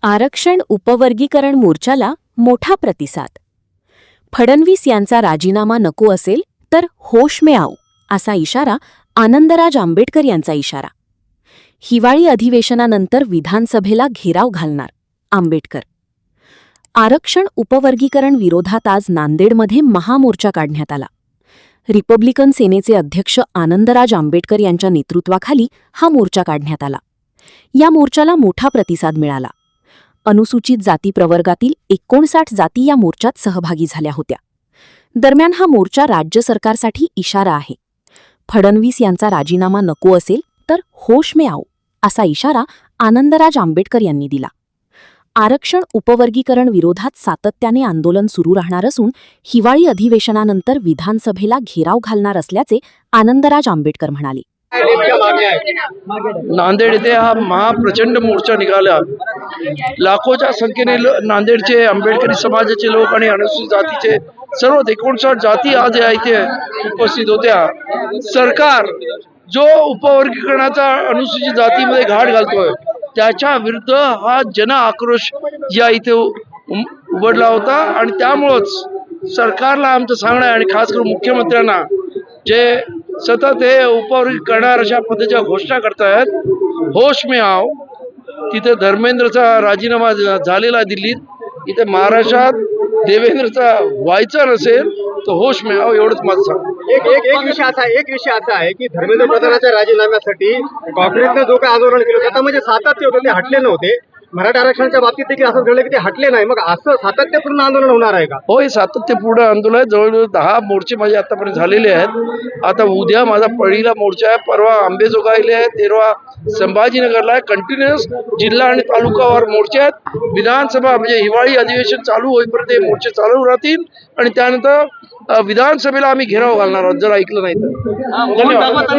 आरक्षण उपवर्गीकरण मोर्चाला मोठा प्रतिसाद. फडणवीस यांचा राजीनामा नको असेल तर होश में आओ असा इशारा आनंदराज आंबेडकर यांचा इशारा. हिवाळी अधिवेशनानंतर विधानसभेला घेराव घालणार आंबेडकर. आरक्षण उपवर्गीकरण विरोधात आज नांदेडमध्ये महामोर्चा काढण्यात आला. रिपब्लिकन सेनेचे अध्यक्ष आनंदराज आंबेडकर यांच्या नेतृत्वाखाली हा मोर्चा काढण्यात आला. या मोर्चाला मोठा प्रतिसाद मिळाला. अनुसूचित जाती प्रवर्गातील 59 जाती या मोर्चात सहभागी झाल्या होत्या. दरम्यान हा मोर्चा राज्य सरकारसाठी इशारा आहे. फडणवीस यांचा राजीनामा नको असेल तर होश में आओ असा इशारा आनंदराज आंबेडकर यांनी दिला. आरक्षण उपवर्गीकरण विरोधात सातत्याने आंदोलन सुरू राहणार असून हिवाळी अधिवेशनानंतर विधानसभेला घेराव घालणार असल्याचे आनंदराज आंबेडकर म्हणाले. नांदेड येथे हा महाप्रचंड मोर्चा निघाला. लाखोच्या संख्येने नांदेडचे आंबेडकरी समाजाचे लोक आणि अनुसूचित जातीचे सर्व 59 जाती आज या इथे उपस्थित होत्या. सरकार जो उपवर्गीकरणाचा अनुसूचित जातीमध्ये घाट घालतोय त्याच्या विरुद्ध हा जन आक्रोश या इथे उघडला होता. आणि त्यामुळेच सरकारला आमचं सांगणं आहे, आणि खास करून मुख्यमंत्र्यांना, जे सतत हे उपवर्गीकरणार अशा पद्धतीच्या घोषणा करतायत, होश में आओ. तिथे धर्मेंद्रचा राजीनामा झालेला दिल्लीत, इथे महाराष्ट्रात देवेंद्रचा व्हायचा नसेल तर होश में आओ एवढंच माझं सांग. एक विषय असा आहे की धर्मेंद्र प्रधानाच्या राजीनाम्यासाठी काँग्रेसने जो काही आंदोलन केलं त्याचा म्हणजे सातत्य होतं, ते हटले नव्हते. मराठा आरक्षणाच्या बाबतीत देखील असं घडलं की ते हटले नाही. मग असं सातत्यपूर्ण आंदोलन होणार आहे का? होय, सातत्यपूर्ण आंदोलन आहे. जवळजवळ 10 मोर्चे माझे आतापर्यंत झालेले आहेत. आता उद्या माझा पहिला मोर्चा आहे, परवा अंबेजोगाईला आहे, 13 संभाजीनगरला आहे. कंटिन्युअस जिल्हा आणि तालुकावार मोर्चे आहेत. विधानसभा म्हणजे हिवाळी अधिवेशन चालू होईपर्यंत हे मोर्चे चालू राहतील आणि त्यानंतर विधानसभेला आम्ही घेराव घालणार आहोत, जर ऐकलं नाही तर. धन्यवाद.